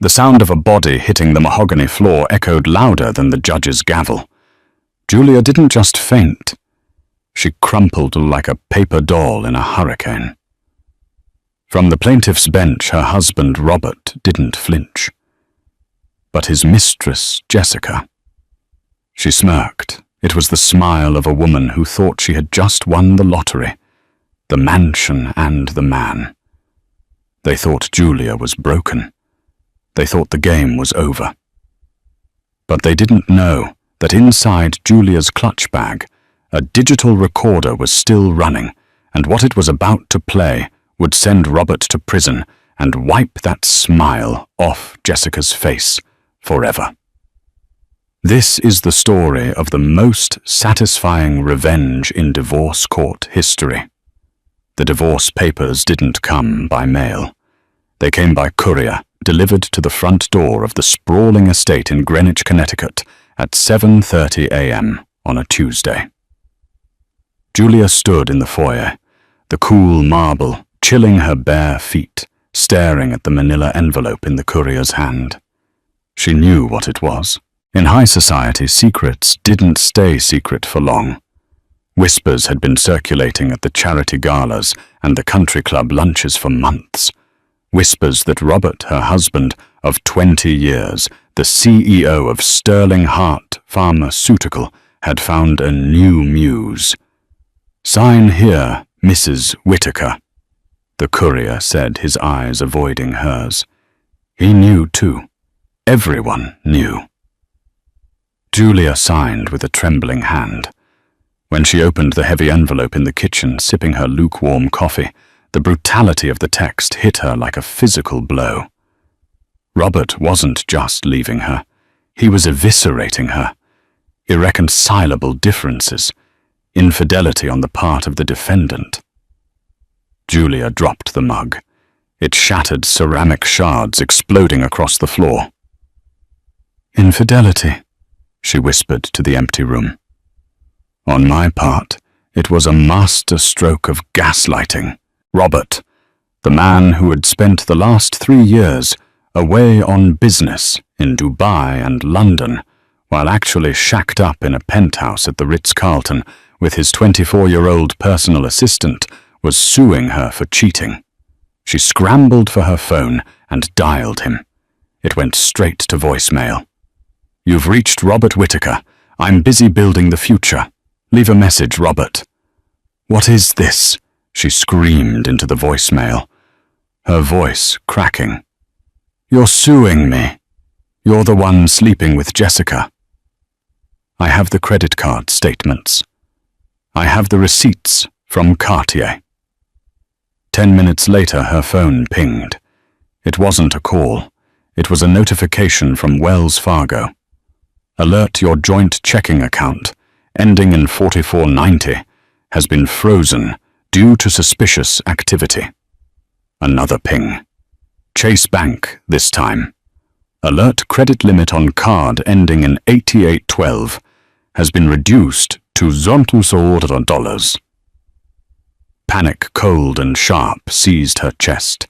The sound of a body hitting the mahogany floor echoed louder than the judge's gavel. Julia didn't just faint. She crumpled like a paper doll in a hurricane. From the plaintiff's bench, her husband, Robert, didn't flinch. But his mistress, Jessica. She smirked. It was the smile of a woman who thought she had just won the lottery, the mansion and the man. They thought Julia was broken. They thought the game was over. But they didn't know that inside Julia's clutch bag, a digital recorder was still running, and what it was about to play would send Robert to prison and wipe that smile off Jessica's face forever. This is the story of the most satisfying revenge in divorce court history. The divorce papers didn't come by mail. They came by courier, delivered to the front door of the sprawling estate in Greenwich, Connecticut at 7:30 a.m. on a Tuesday. Julia stood in the foyer, the cool marble chilling her bare feet, staring at the manila envelope in the courier's hand. She knew what it was. In high society, secrets didn't stay secret for long. Whispers had been circulating at the charity galas and the country club lunches for months. Whispers that Robert, her husband of 20 years, the CEO of Sterling Heart Pharmaceutical, had found a new muse. "Sign here, Mrs. Whittaker," the courier said, his eyes avoiding hers. He knew too. Everyone knew. Julia signed with a trembling hand. When she opened the heavy envelope in the kitchen, sipping her lukewarm coffee, the brutality of the text hit her like a physical blow. Robert wasn't just leaving her. He was eviscerating her. Irreconcilable differences. Infidelity on the part of the defendant. Julia dropped the mug. It shattered ceramic shards exploding across the floor. "Infidelity," she whispered to the empty room. On my part, it was a master stroke of gaslighting. Robert, the man who had spent the last 3 years away on business in Dubai and London, while actually shacked up in a penthouse at the Ritz-Carlton with his 24-year-old personal assistant, was suing her for cheating. She scrambled for her phone and dialed him. It went straight to voicemail. "You've reached Robert Whittaker. I'm busy building the future. Leave a message, Robert." "What is this?" she screamed into the voicemail, her voice cracking. "You're suing me. You're the one sleeping with Jessica. I have the credit card statements. I have the receipts from Cartier." 10 minutes later, her phone pinged. It wasn't a call. It was a notification from Wells Fargo. "Alert, your joint checking account, ending in 4490, has been frozen due to suspicious activity." Another ping. Chase Bank this time. "Alert, credit limit on card ending in 8812 has been reduced to $200. Panic, cold and sharp, seized her chest.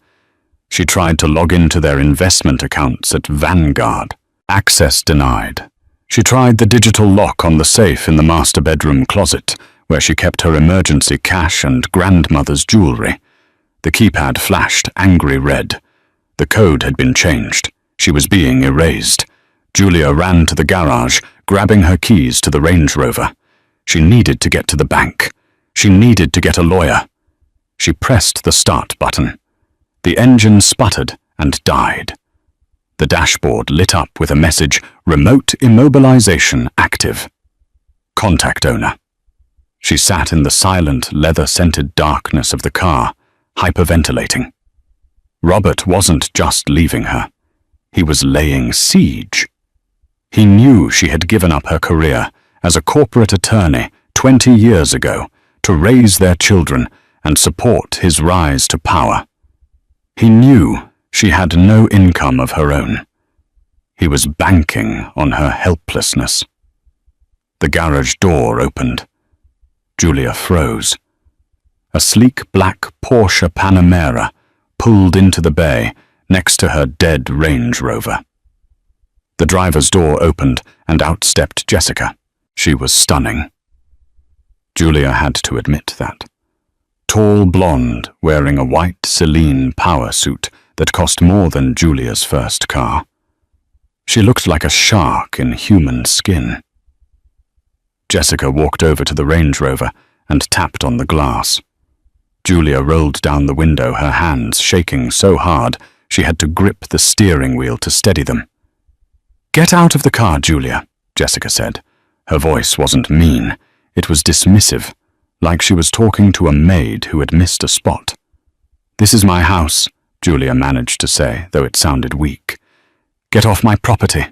She tried to log into their investment accounts at Vanguard. Access denied. She tried the digital lock on the safe in the master bedroom closet, where she kept her emergency cash and grandmother's jewelry. The keypad flashed angry red. The code had been changed. She was being erased. Julia ran to the garage, grabbing her keys to the Range Rover. She needed to get to the bank. She needed to get a lawyer. She pressed the start button. The engine sputtered and died. The dashboard lit up with a message, "Remote immobilization active. Contact owner." She sat in the silent, leather-scented darkness of the car, hyperventilating. Robert wasn't just leaving her. He was laying siege. He knew she had given up her career as a corporate attorney 20 years ago to raise their children and support his rise to power. He knew she had no income of her own. He was banking on her helplessness. The garage door opened. Julia froze. A sleek black Porsche Panamera pulled into the bay, next to her dead Range Rover. The driver's door opened and out stepped Jessica. She was stunning. Julia had to admit that. Tall blonde, wearing a white Celine power suit that cost more than Julia's first car. She looked like a shark in human skin. Jessica walked over to the Range Rover and tapped on the glass. Julia rolled down the window, her hands shaking so hard she had to grip the steering wheel to steady them. "Get out of the car, Julia," Jessica said. Her voice wasn't mean, it was dismissive, like she was talking to a maid who had missed a spot. "This is my house," Julia managed to say, though it sounded weak. "Get off my property."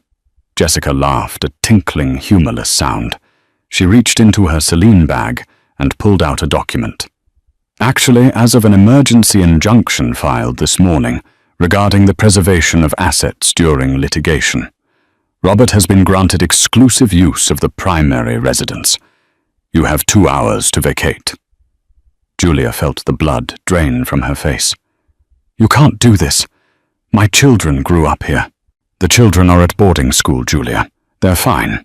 Jessica laughed, a tinkling, humorless sound. She reached into her Celine bag and pulled out a document. "Actually, as of an emergency injunction filed this morning regarding the preservation of assets during litigation, Robert has been granted exclusive use of the primary residence. You have 2 hours to vacate." Julia felt the blood drain from her face. "You can't do this. My children grew up here." "The children are at boarding school, Julia. They're fine.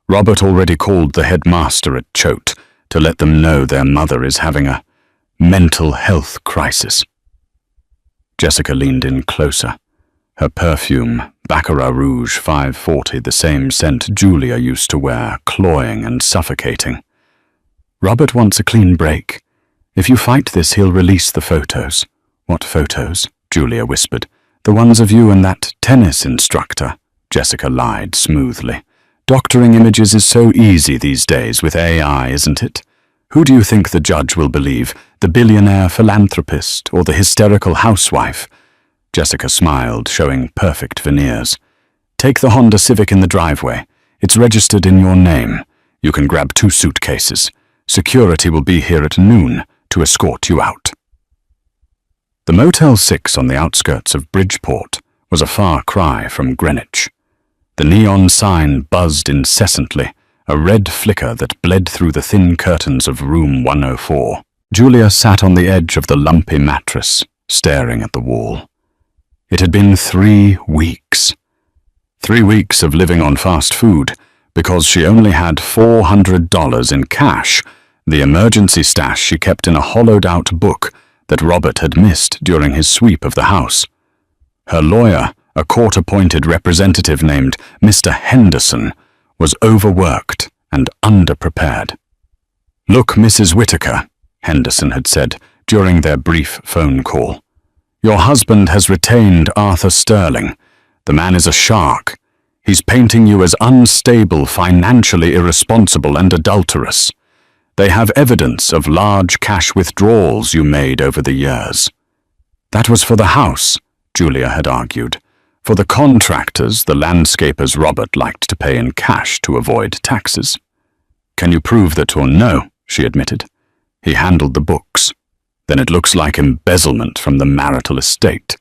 Robert already called the headmaster at Choate to let them know their mother is having a mental health crisis." Jessica leaned in closer. Her perfume, Baccarat Rouge 540, the same scent Julia used to wear, cloying and suffocating. "Robert wants a clean break. If you fight this, he'll release the photos." "What photos?" Julia whispered. "The ones of you and that tennis instructor," Jessica lied smoothly. "Doctoring images is so easy these days with AI, isn't it? Who do you think the judge will believe, the billionaire philanthropist or the hysterical housewife?" Jessica smiled, showing perfect veneers. "Take the Honda Civic in the driveway. It's registered in your name. You can grab 2 suitcases. Security will be here at noon to escort you out." The Motel 6 on the outskirts of Bridgeport was a far cry from Greenwich. The neon sign buzzed incessantly, a red flicker that bled through the thin curtains of room 104. Julia sat on the edge of the lumpy mattress, staring at the wall. It had been 3 weeks. 3 weeks of living on fast food, because she only had $400 in cash, the emergency stash she kept in a hollowed-out book that Robert had missed during his sweep of the house. Her lawyer, a court-appointed representative named Mr. Henderson, was overworked and underprepared. "Look, Mrs. Whittaker," Henderson had said during their brief phone call. "Your husband has retained Arthur Sterling. The man is a shark. He's painting you as unstable, financially irresponsible, and adulterous. They have evidence of large cash withdrawals you made over the years." "That was for the house," Julia had argued. "For the contractors, the landscapers Robert liked to pay in cash to avoid taxes." "Can you prove that or no?" she admitted. He handled the books. "Then it looks like embezzlement from the marital estate.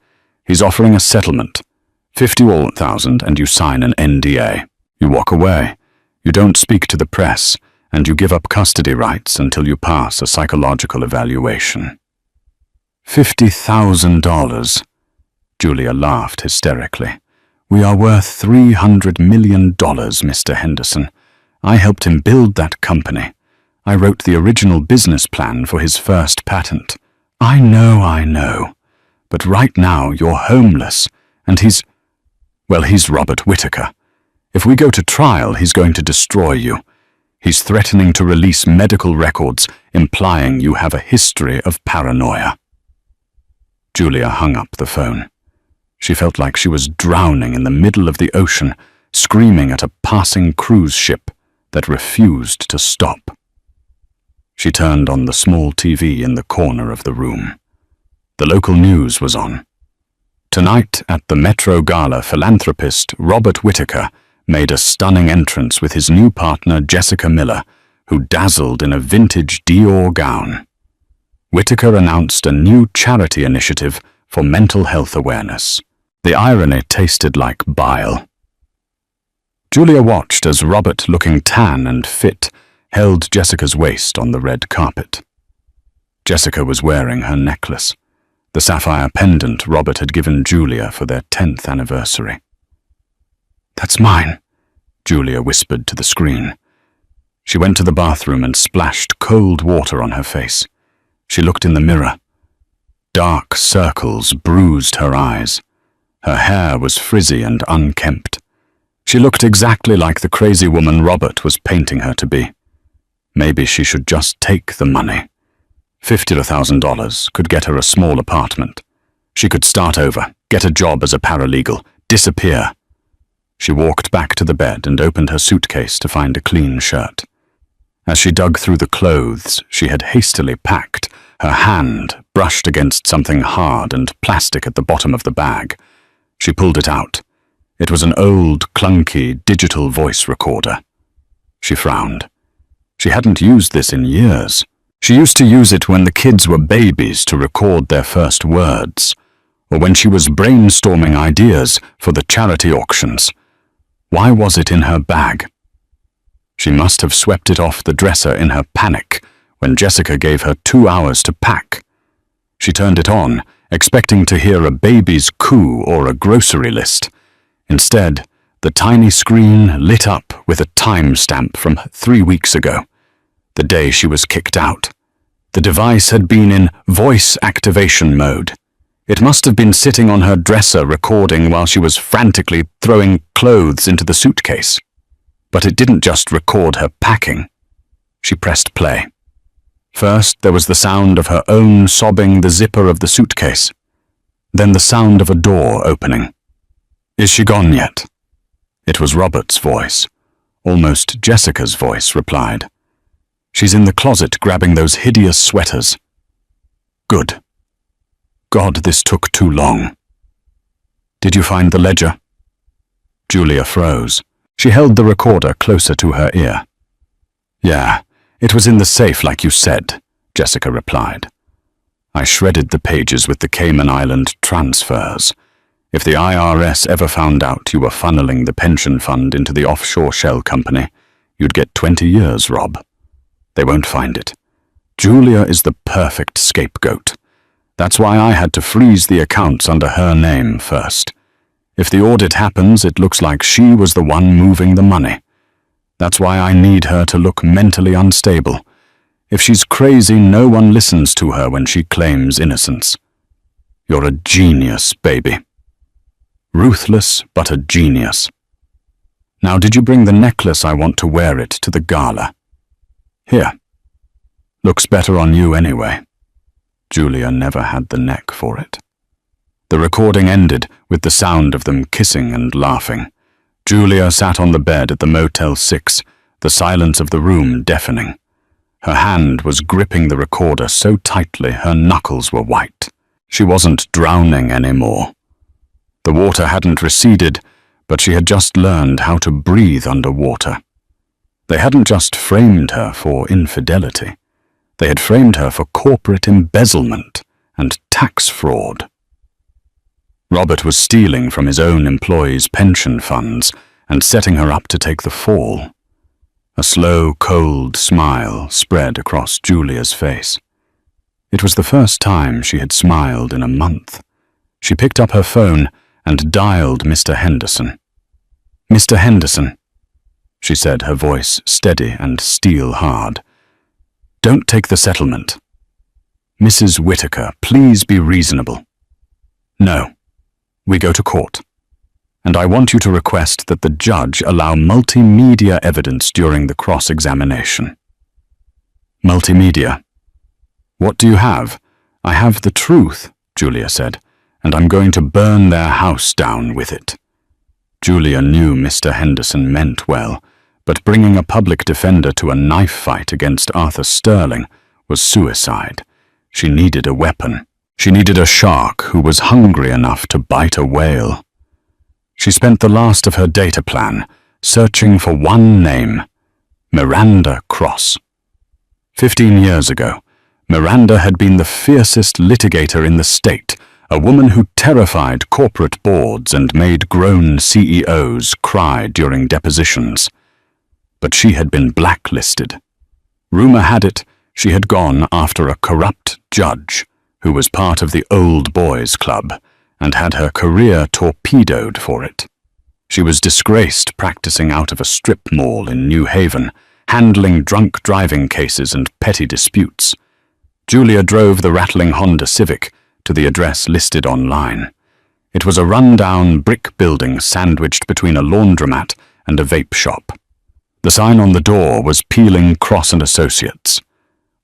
He's offering a settlement. $50,000 and you sign an NDA. You walk away. You don't speak to the press, and you give up custody rights until you pass a psychological evaluation." $50,000. Julia laughed hysterically. "We are worth $300 million, Mr. Henderson. I helped him build that company. I wrote the original business plan for his first patent." I know. But right now you're homeless, and he's Robert Whittaker. If we go to trial, he's going to destroy you. He's threatening to release medical records implying you have a history of paranoia." Julia hung up the phone. She felt like she was drowning in the middle of the ocean, screaming at a passing cruise ship that refused to stop. She turned on the small TV in the corner of the room. The local news was on. Tonight at the Metro Gala, philanthropist Robert Whittaker made a stunning entrance with his new partner Jessica Miller, who dazzled in a vintage Dior gown. Whittaker announced a new charity initiative for mental health awareness. The irony tasted like bile. Julia watched as Robert, looking tan and fit, held Jessica's waist on the red carpet. Jessica was wearing her necklace. the sapphire pendant Robert had given Julia for their 10th anniversary. "That's mine," Julia whispered to the screen. She went to the bathroom and splashed cold water on her face. She looked in the mirror. Dark circles bruised her eyes. Her hair was frizzy and unkempt. She looked exactly like the crazy woman Robert was painting her to be. Maybe she should just take the money. $50,000 could get her a small apartment. She could start over, get a job as a paralegal, disappear. She walked back to the bed and opened her suitcase to find a clean shirt. As she dug through the clothes she had hastily packed, her hand brushed against something hard and plastic at the bottom of the bag. She pulled it out. It was an old, clunky, digital voice recorder. She frowned. She hadn't used this in years. She used to use it when the kids were babies to record their first words, or when she was brainstorming ideas for the charity auctions. Why was it in her bag? She must have swept it off the dresser in her panic when Jessica gave her 2 hours to pack. She turned it on, expecting to hear a baby's coo or a grocery list. Instead, the tiny screen lit up with a timestamp from 3 weeks ago, the day she was kicked out. The device had been in voice activation mode. It must have been sitting on her dresser recording while she was frantically throwing clothes into the suitcase. But it didn't just record her packing. She pressed play. First, there was the sound of her own sobbing the zipper of the suitcase. Then the sound of a door opening. "Is she gone yet?" It was Robert's voice. Almost Jessica's voice replied. "She's in the closet grabbing those hideous sweaters." "Good. God, this took too long." "Did you find the ledger?" Julia froze. She held the recorder closer to her ear. "Yeah, it was in the safe like you said," Jessica replied. "I shredded the pages with the Cayman Island transfers. If the IRS ever found out you were funneling the pension fund into the offshore shell company, you'd get 20 years, Rob. They won't find it. Julia is the perfect scapegoat. That's why I had to freeze the accounts under her name first. If the audit happens, it looks like she was the one moving the money. That's why I need her to look mentally unstable. If she's crazy, no one listens to her when she claims innocence. You're a genius, baby. Ruthless, but a genius. Now, did you bring the necklace? I want to wear it to the gala. Here. Looks better on you anyway. Julia never had the neck for it. The recording ended with the sound of them kissing and laughing. Julia sat on the bed at the Motel 6, the silence of the room deafening. Her hand was gripping the recorder so tightly her knuckles were white. She wasn't drowning anymore. The water hadn't receded, but she had just learned how to breathe underwater. They hadn't just framed her for infidelity. They had framed her for corporate embezzlement and tax fraud. Robert was stealing from his own employees' pension funds and setting her up to take the fall. A slow, cold smile spread across Julia's face. It was the first time she had smiled in a month. She picked up her phone and dialed Mr. Henderson. "Mr. Henderson," she said, her voice steady and steel-hard. "Don't take the settlement. Mrs. Whitaker, please be reasonable. No, we go to court. And I want you to request that the judge allow multimedia evidence during the cross-examination." "Multimedia? What do you have?" "I have the truth," Julia said, "and I'm going to burn their house down with it." Julia knew Mr. Henderson meant well, but bringing a public defender to a knife fight against Arthur Sterling was suicide. She needed a weapon. She needed a shark who was hungry enough to bite a whale. She spent the last of her data plan searching for one name: Miranda Cross. 15 years ago, Miranda had been the fiercest litigator in the state, a woman who terrified corporate boards and made grown CEOs cry during depositions. But she had been blacklisted. Rumor had it she had gone after a corrupt judge who was part of the Old Boys Club and had her career torpedoed for it. She was disgraced practicing out of a strip mall in New Haven, handling drunk driving cases and petty disputes. Julia drove the rattling Honda Civic to the address listed online. It was a run-down brick building sandwiched between a laundromat and a vape shop. The sign on the door was Peeling, Cross & Associates.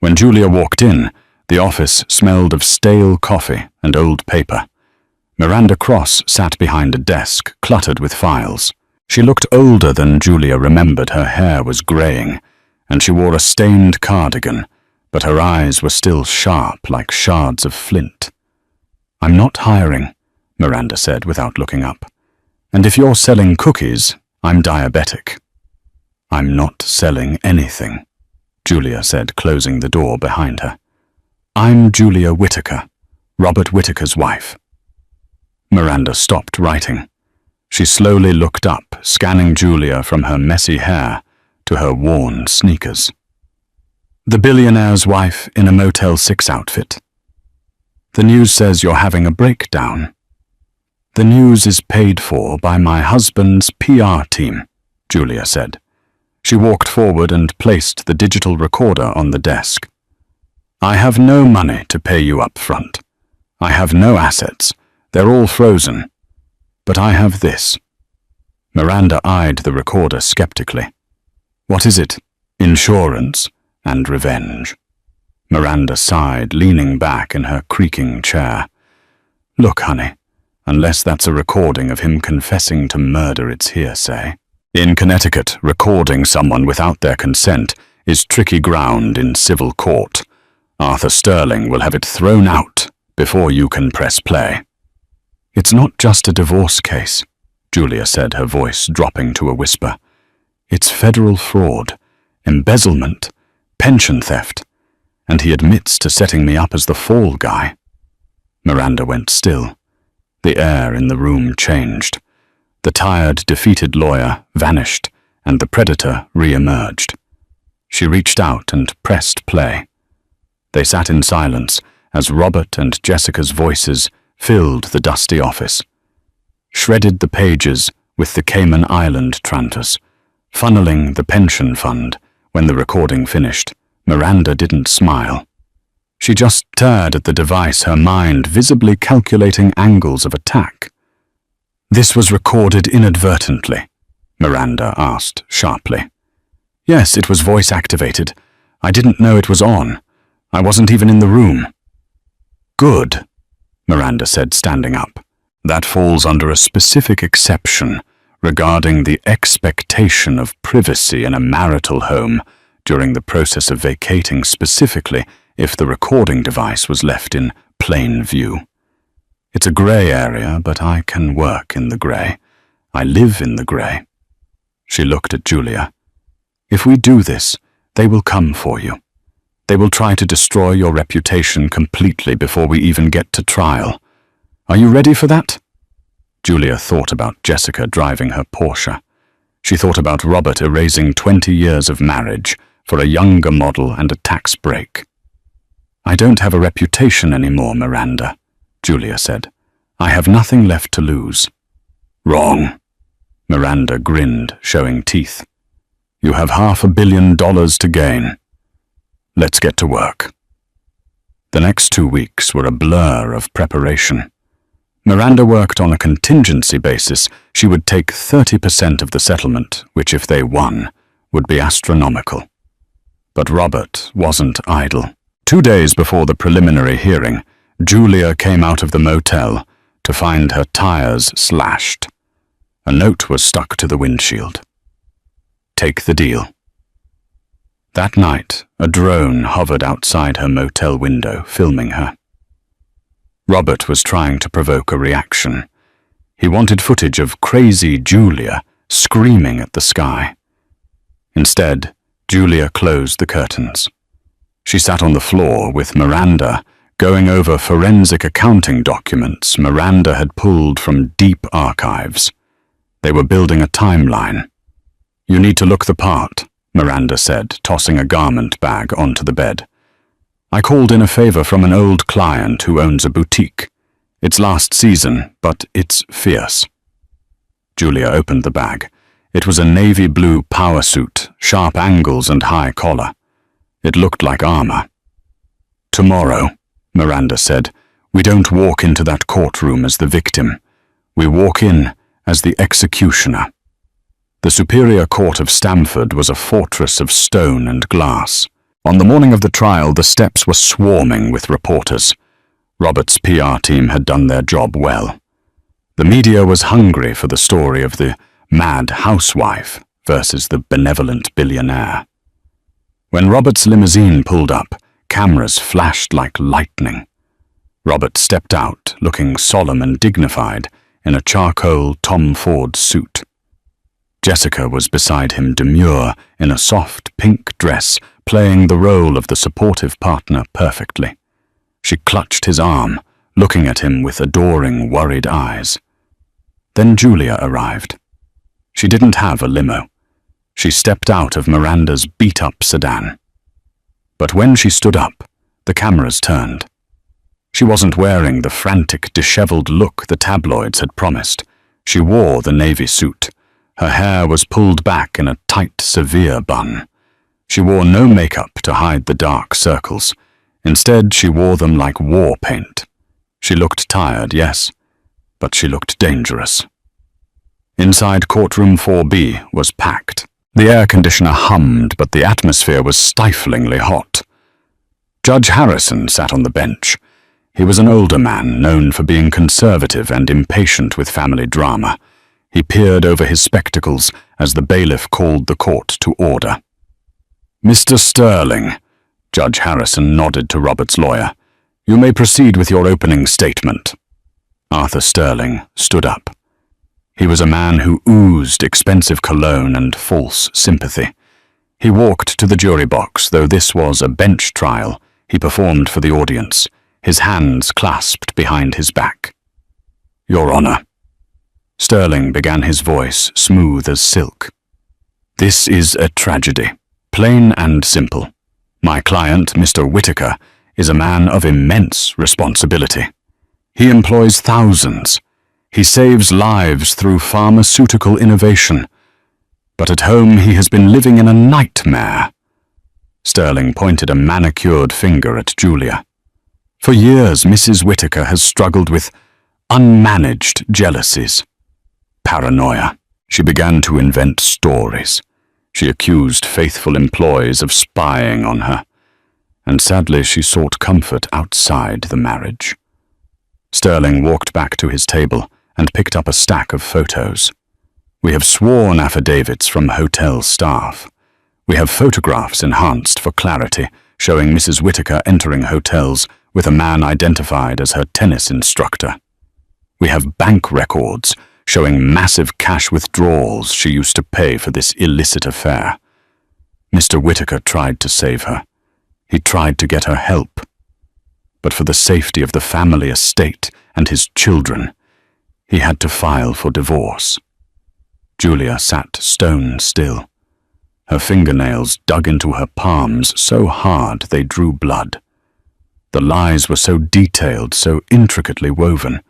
When Julia walked in, the office smelled of stale coffee and old paper. Miranda Cross sat behind a desk cluttered with files. She looked older than Julia remembered. Her hair was graying, and she wore a stained cardigan, but her eyes were still sharp like shards of flint. "I'm not hiring," Miranda said without looking up. "And if you're selling cookies, I'm diabetic." "I'm not selling anything," Julia said, closing the door behind her. "I'm Julia Whittaker, Robert Whittaker's wife." Miranda stopped writing. She slowly looked up, scanning Julia from her messy hair to her worn sneakers. "The billionaire's wife in a Motel 6 outfit. The news says you're having a breakdown." "The news is paid for by my husband's PR team," Julia said. She walked forward and placed the digital recorder on the desk. "I have no money to pay you up front. I have no assets. They're all frozen. But I have this." Miranda eyed the recorder skeptically. "What is it?" "Insurance and revenge." Miranda sighed, leaning back in her creaking chair. "Look, honey, unless that's a recording of him confessing to murder, it's hearsay. In Connecticut, recording someone without their consent is tricky ground in civil court. Arthur Sterling will have it thrown out before you can press play." "It's not just a divorce case," Julia said, her voice dropping to a whisper. "It's federal fraud, embezzlement, pension theft, and he admits to setting me up as the fall guy." Miranda went still. The air in the room changed. The tired, defeated lawyer vanished, and the predator re-emerged. She reached out and pressed play. They sat in silence as Robert and Jessica's voices filled the dusty office. Shredded the pages with the Cayman Island transfers, funneling the pension fund. When the recording finished, Miranda didn't smile. She just stared at the device, her mind visibly calculating angles of attack. "This was recorded inadvertently?" Miranda asked sharply. "Yes, it was voice-activated. I didn't know it was on. I wasn't even in the room." "Good," Miranda said, standing up. "That falls under a specific exception regarding the expectation of privacy in a marital home during the process of vacating, specifically if the recording device was left in plain view. It's a grey area, but I can work in the grey. I live in the grey." She looked at Julia. "If we do this, they will come for you. They will try to destroy your reputation completely before we even get to trial. Are you ready for that?" Julia thought about Jessica driving her Porsche. She thought about Robert erasing 20 years of marriage for a younger model and a tax break. "I don't have a reputation anymore, Miranda," Julia said. "I have nothing left to lose." "Wrong." Miranda grinned, showing teeth. "You have $500 million to gain. Let's get to work." The next 2 weeks were a blur of preparation. Miranda worked on a contingency basis. She would take 30% of the settlement, which, if they won, would be astronomical. But Robert wasn't idle. 2 days before the preliminary hearing, Julia came out of the motel to find her tires slashed. A note was stuck to the windshield. "Take the deal." That night, a drone hovered outside her motel window, filming her. Robert was trying to provoke a reaction. He wanted footage of crazy Julia screaming at the sky. Instead, Julia closed the curtains. She sat on the floor with Miranda, going over forensic accounting documents Miranda had pulled from deep archives. They were building a timeline. "You need to look the part," Miranda said, tossing a garment bag onto the bed. I called in a favor from an old client who owns a boutique. It's last season, but it's fierce." Julia opened the bag. It was a navy blue power suit, sharp angles and high collar. It looked like armor. "Tomorrow," Miranda said, "we don't walk into that courtroom as the victim. We walk in as the executioner." The Superior Court of Stamford was a fortress of stone and glass. On the morning of the trial, the steps were swarming with reporters. Robert's PR team had done their job well. The media was hungry for the story of the mad housewife versus the benevolent billionaire. When Robert's limousine pulled up, cameras flashed like lightning. Robert stepped out, looking solemn and dignified, in a charcoal Tom Ford suit. Jessica was beside him, demure, in a soft pink dress, playing the role of the supportive partner perfectly. She clutched his arm, looking at him with adoring, worried eyes. Then Julia arrived. She didn't have a limo. She stepped out of Miranda's beat-up sedan. But when she stood up, the cameras turned. She wasn't wearing the frantic, disheveled look the tabloids had promised. She wore the navy suit. Her hair was pulled back in a tight, severe bun. She wore no makeup to hide the dark circles. Instead, she wore them like war paint. She looked tired, yes, but she looked dangerous. Inside courtroom 4B was packed. The air conditioner hummed, but the atmosphere was stiflingly hot. Judge Harrison sat on the bench. He was an older man, known for being conservative and impatient with family drama. He peered over his spectacles as the bailiff called the court to order. "Mr. Sterling," Judge Harrison nodded to Robert's lawyer, "you may proceed with your opening statement." Arthur Sterling stood up. He was a man who oozed expensive cologne and false sympathy. He walked to the jury box. Though this was a bench trial, he performed for the audience, his hands clasped behind his back. "Your Honor." Sterling began, his voice smooth as silk. "This is a tragedy, plain and simple. My client, Mr. Whittaker, is a man of immense responsibility. He employs thousands. He saves lives through pharmaceutical innovation. But at home he has been living in a nightmare." Sterling pointed a manicured finger at Julia. "For years, Mrs. Whittaker has struggled with unmanaged jealousies. Paranoia. She began to invent stories. She accused faithful employees of spying on her, and sadly she sought comfort outside the marriage." Sterling walked back to his table and picked up a stack of photos. "We have sworn affidavits from hotel staff. We have photographs enhanced for clarity, showing Mrs. Whittaker entering hotels with a man identified as her tennis instructor. We have bank records showing massive cash withdrawals she used to pay for this illicit affair. Mr. Whittaker tried to save her. He tried to get her help. But for the safety of the family estate and his children, he had to file for divorce." Julia sat stone still. Her fingernails dug into her palms so hard they drew blood. The lies were so detailed, so intricately woven.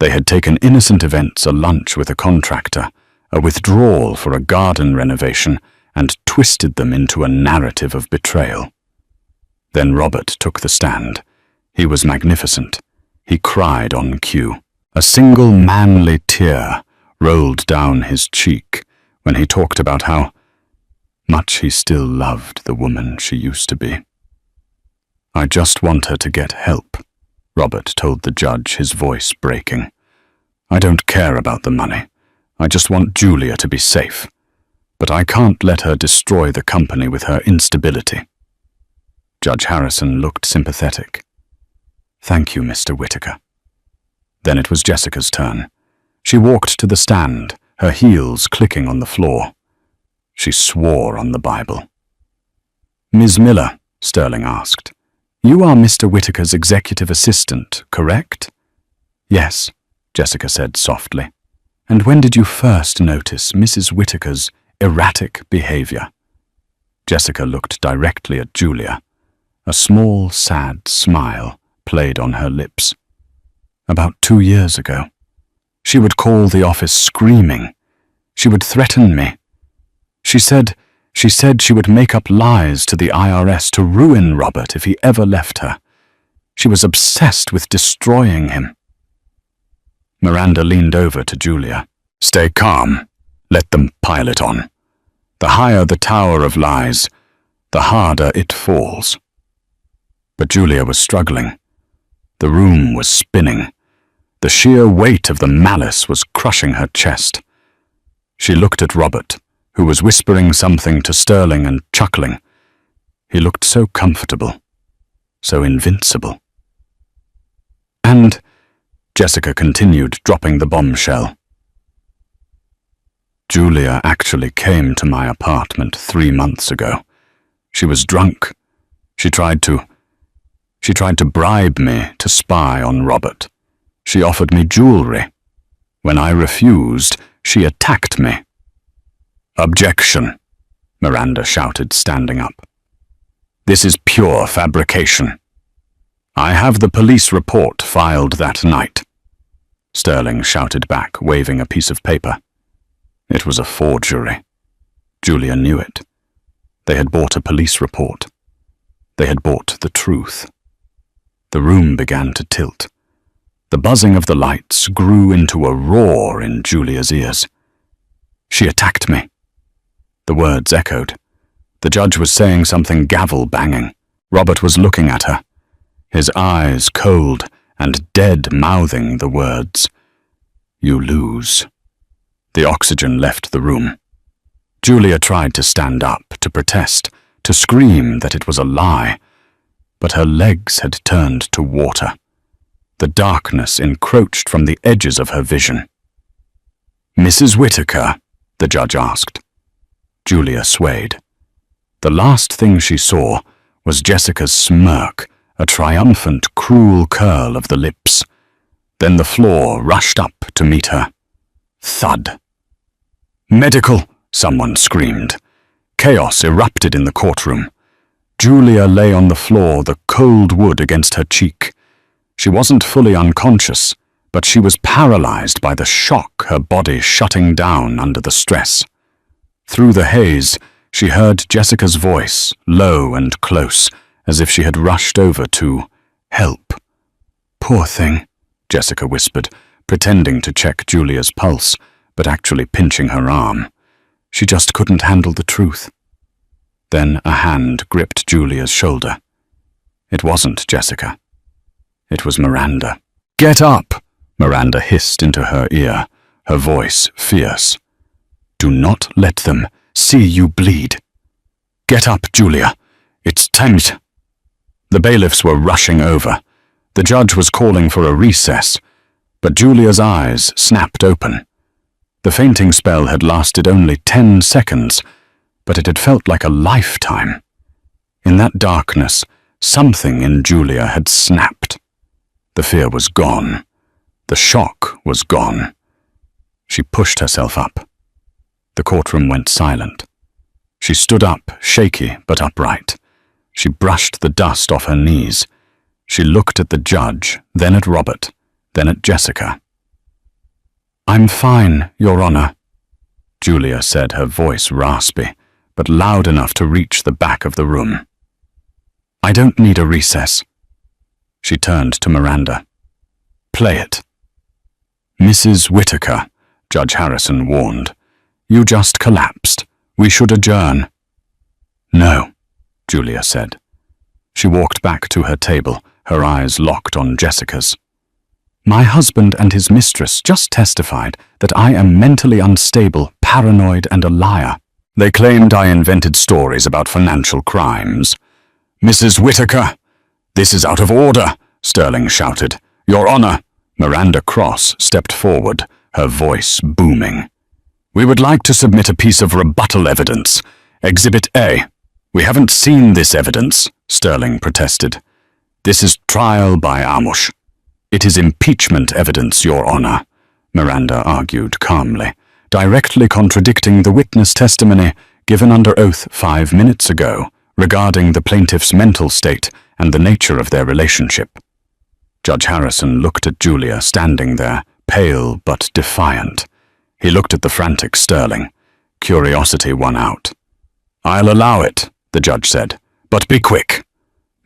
They had taken innocent events, a lunch with a contractor, a withdrawal for a garden renovation, and twisted them into a narrative of betrayal. Then Robert took the stand. He was magnificent. He cried on cue. A single manly tear rolled down his cheek when he talked about how much he still loved the woman she used to be. "I just want her to get help," Robert told the judge, his voice breaking. "I don't care about the money. I just want Julia to be safe. But I can't let her destroy the company with her instability." Judge Harrison looked sympathetic. "Thank you, Mr. Whittaker." Then it was Jessica's turn. She walked to the stand, her heels clicking on the floor. She swore on the Bible. "Ms. Miller," Sterling asked, "you are Mr. Whittaker's executive assistant, correct?" "Yes," Jessica said softly. "And when did you first notice Mrs. Whittaker's erratic behavior?" Jessica looked directly at Julia. A small, sad smile played on her lips. About 2 years ago, she would call the office screaming. She would threaten me. She said she would make up lies to the IRS to ruin Robert if he ever left her. She was obsessed with destroying him. Miranda leaned over to Julia. "Stay calm. Let them pile it on. The higher the tower of lies, the harder it falls." But Julia was struggling. The room was spinning. The sheer weight of the malice was crushing her chest. She looked at Robert, who was whispering something to Sterling and chuckling. He looked so comfortable, so invincible. "And," Jessica continued, dropping the bombshell, "Julia actually came to my apartment 3 months ago. She was drunk. She tried to bribe me to spy on Robert. She offered me jewelry. When I refused, she attacked me." "Objection," Miranda shouted, standing up. "This is pure fabrication. I have the police report filed that night," Sterling shouted back, waving a piece of paper. It was a forgery. Julia knew it. They had bought a police report. They had bought the truth. The room began to tilt. The buzzing of the lights grew into a roar in Julia's ears. "She attacked me." The words echoed. The judge was saying something gavel-banging. Robert was looking at her, his eyes cold and dead-mouthing the words. "You lose." The oxygen left the room. Julia tried to stand up, to protest, to scream that it was a lie, but her legs had turned to water. The darkness encroached from the edges of her vision. "Mrs. Whittaker?" the judge asked. Julia swayed. The last thing she saw was Jessica's smirk, a triumphant, cruel curl of the lips. Then the floor rushed up to meet her. Thud. "Medical!" someone screamed. Chaos erupted in the courtroom. Julia lay on the floor, the cold wood against her cheek. She wasn't fully unconscious, but she was paralyzed by the shock, her body shutting down under the stress. Through the haze, she heard Jessica's voice, low and close, as if she had rushed over to help. "Poor thing," Jessica whispered, pretending to check Julia's pulse, but actually pinching her arm. She just couldn't handle the truth. Then a hand gripped Julia's shoulder. It wasn't Jessica. It was Miranda. "Get up!" Miranda hissed into her ear, her voice fierce. "Do not let them see you bleed. Get up, Julia. It's time." The bailiffs were rushing over. The judge was calling for a recess, but Julia's eyes snapped open. The fainting spell had lasted only 10 seconds, but it had felt like a lifetime. In that darkness, something in Julia had snapped. The fear was gone. The shock was gone. She pushed herself up. The courtroom went silent. She stood up, shaky but upright. She brushed the dust off her knees. She looked at the judge, then at Robert, then at Jessica. "I'm fine, Your Honor," Julia said, her voice raspy, but loud enough to reach the back of the room. "I don't need a recess." She turned to Miranda. "Play it." "Mrs. Whittaker," Judge Harrison warned. "You just collapsed. We should adjourn." "No," Julia said. She walked back to her table, her eyes locked on Jessica's. "My husband and his mistress just testified that I am mentally unstable, paranoid, and a liar. They claimed I invented stories about financial crimes." "Mrs. Whittaker, this is out of order," Sterling shouted. "Your Honor." Miranda Cross stepped forward, her voice booming. "We would like to submit a piece of rebuttal evidence. Exhibit A." "We haven't seen this evidence," Sterling protested. "This is trial by ambush." "It is impeachment evidence, Your Honor," Miranda argued calmly, directly contradicting the witness testimony given under oath 5 minutes ago, regarding the plaintiff's mental state and the nature of their relationship. Judge Harrison looked at Julia standing there, pale but defiant. He looked at the frantic Sterling. Curiosity won out. "I'll allow it," the judge said, "but be quick."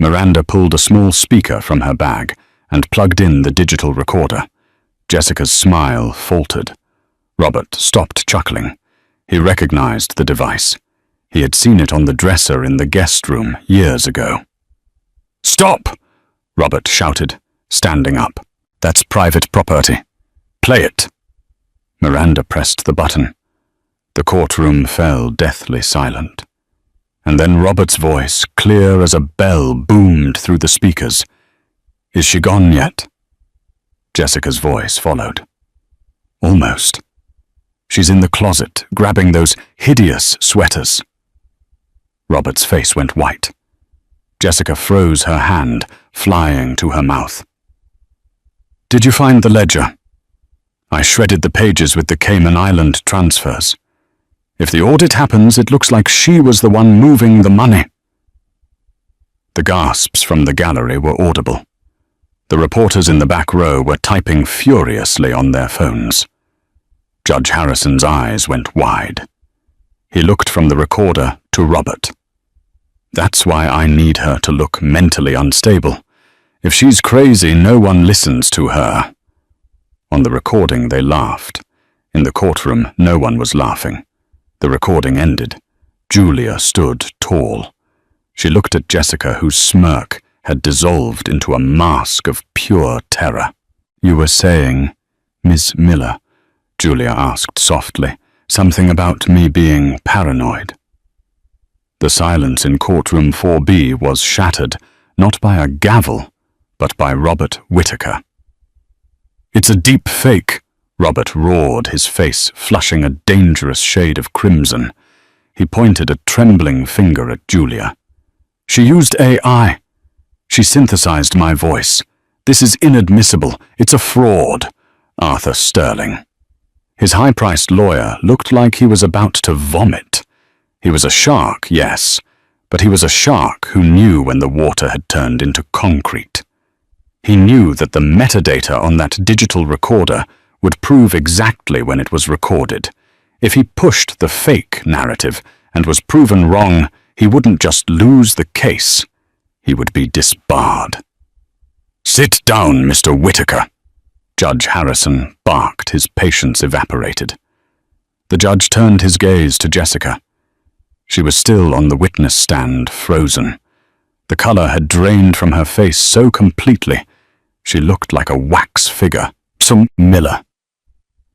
Miranda pulled a small speaker from her bag and plugged in the digital recorder. Jessica's smile faltered. Robert stopped chuckling. He recognized the device. He had seen it on the dresser in the guest room years ago. "Stop!" Robert shouted, standing up. "That's private property. Play it." Miranda pressed the button. The courtroom fell deathly silent. And then Robert's voice, clear as a bell, boomed through the speakers. "Is she gone yet?" Jessica's voice followed. "Almost. She's in the closet, grabbing those hideous sweaters." Robert's face went white. Jessica froze her hand, flying to her mouth. "Did you find the ledger?" "I shredded the pages with the Cayman Island transfers. If the audit happens, it looks like she was the one moving the money." The gasps from the gallery were audible. The reporters in the back row were typing furiously on their phones. Judge Harrison's eyes went wide. He looked from the recorder to Robert. "That's why I need her to look mentally unstable. If she's crazy, no one listens to her." On the recording, they laughed. In the courtroom, no one was laughing. The recording ended. Julia stood tall. She looked at Jessica, whose smirk had dissolved into a mask of pure terror. "You were saying, Miss Miller," Julia asked softly, "something about me being paranoid." The silence in courtroom 4B was shattered, not by a gavel, but by Robert Whittaker. "It's a deep fake," Robert roared, his face flushing a dangerous shade of crimson. He pointed a trembling finger at Julia. "She used AI. She synthesized my voice. This is inadmissible. It's a fraud." Arthur Sterling. His high-priced lawyer looked like he was about to vomit. He was a shark, yes, but he was a shark who knew when the water had turned into concrete. He knew that the metadata on that digital recorder would prove exactly when it was recorded. If he pushed the fake narrative and was proven wrong, he wouldn't just lose the case. He would be disbarred. "Sit down, Mr. Whittaker." Judge Harrison barked, his patience evaporated. The judge turned his gaze to Jessica. She was still on the witness stand, frozen. The color had drained from her face so completely, she looked like a wax figure. "So, Miller,"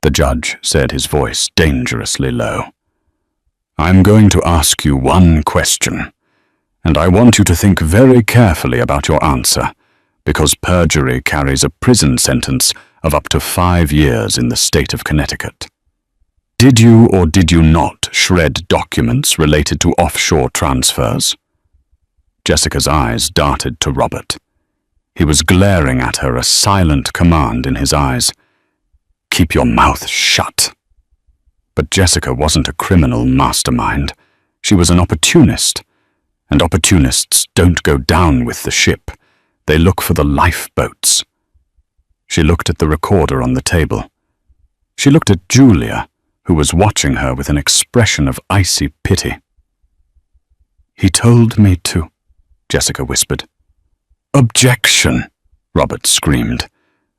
the judge said, his voice dangerously low, "I'm going to ask you one question, and I want you to think very carefully about your answer, because perjury carries a prison sentence of up to 5 years in the state of Connecticut. Did you or did you not shred documents related to offshore transfers?" Jessica's eyes darted to Robert. He was glaring at her, a silent command in his eyes. "Keep your mouth shut." But Jessica wasn't a criminal mastermind. She was an opportunist, and opportunists don't go down with the ship. They look for the lifeboats. She looked at the recorder on the table. She looked at Julia, who was watching her with an expression of icy pity. "He told me to," Jessica whispered. "Objection," Robert screamed.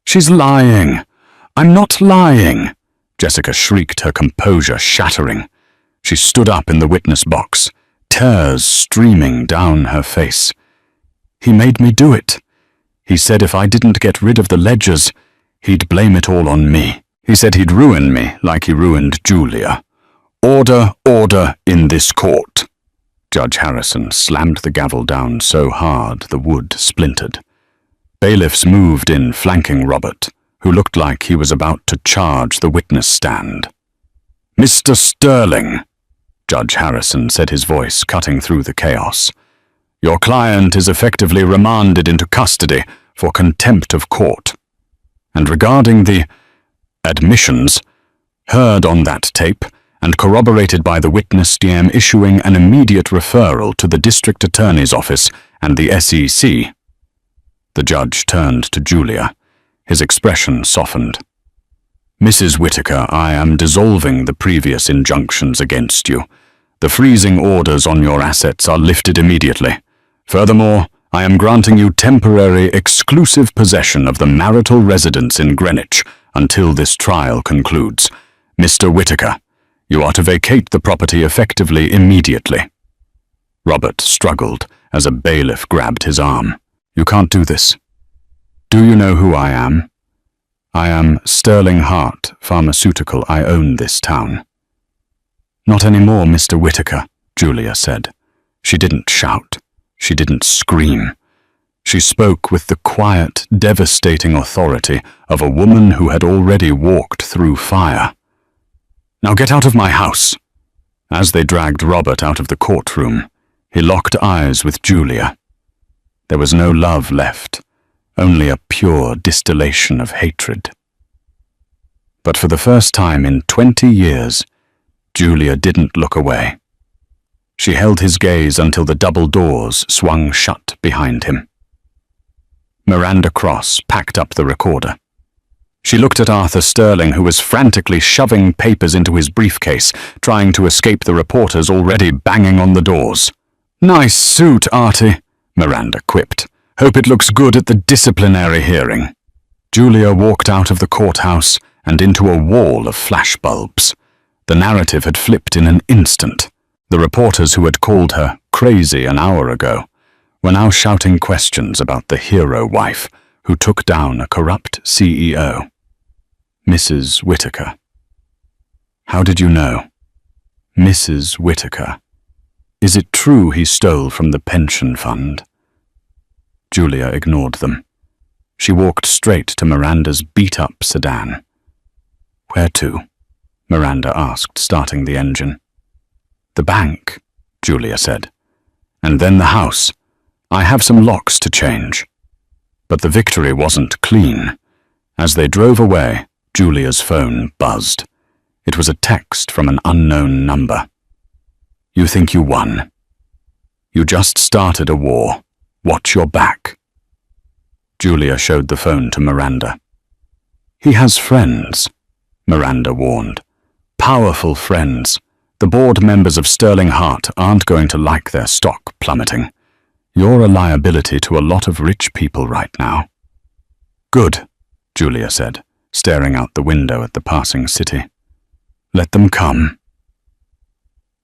"She's lying." "I'm not lying," Jessica shrieked, her composure shattering. She stood up in the witness box, tears streaming down her face. "He made me do it. He said if I didn't get rid of the ledgers, he'd blame it all on me. He said he'd ruin me like he ruined Julia." "Order, order in this court." Judge Harrison slammed the gavel down so hard the wood splintered. Bailiffs moved in, flanking Robert, who looked like he was about to charge the witness stand. "Mr. Sterling," Judge Harrison said, his voice cutting through the chaos, "your client is effectively remanded into custody for contempt of court. And regarding the admissions heard on that tape and corroborated by the witness stand issuing an immediate referral to the District Attorney's Office and the SEC. The judge turned to Julia. His expression softened. Mrs. Whittaker, I am dissolving the previous injunctions against you. The freezing orders on your assets are lifted immediately. Furthermore, I am granting you temporary exclusive possession of the marital residence in Greenwich until this trial concludes. Mr. Whittaker, you are to vacate the property effectively immediately. Robert struggled as a bailiff grabbed his arm. You can't do this. Do you know who I am? I am Sterling Hart, Pharmaceutical. I own this town. Not anymore, Mr. Whittaker, Julia said. She didn't shout. She didn't scream. She spoke with the quiet, devastating authority of a woman who had already walked through fire. Now get out of my house. As they dragged Robert out of the courtroom, he locked eyes with Julia. There was no love left, only a pure distillation of hatred. But for the first time in 20 years, Julia didn't look away. She held his gaze until the double doors swung shut behind him. Miranda Cross packed up the recorder. She looked at Arthur Sterling, who was frantically shoving papers into his briefcase, trying to escape the reporters already banging on the doors. Nice suit, Artie, Miranda quipped. Hope it looks good at the disciplinary hearing. Julia walked out of the courthouse and into a wall of flashbulbs. The narrative had flipped in an instant. The reporters who had called her crazy an hour ago were now shouting questions about the hero wife who took down a corrupt CEO. Mrs. Whittaker. How did you know? Mrs. Whittaker. Is it true he stole from the pension fund? Julia ignored them. She walked straight to Miranda's beat-up sedan. Where to? Miranda asked, starting the engine. The bank, Julia said. And then the house. I have some locks to change. But the victory wasn't clean. As they drove away, Julia's phone buzzed. It was a text from an unknown number. You think you won? You just started a war. Watch your back. Julia showed the phone to Miranda. He has friends, Miranda warned. Powerful friends. The board members of Sterling Hart aren't going to like their stock plummeting. You're a liability to a lot of rich people right now. Good, Julia said, staring out the window at the passing city. Let them come.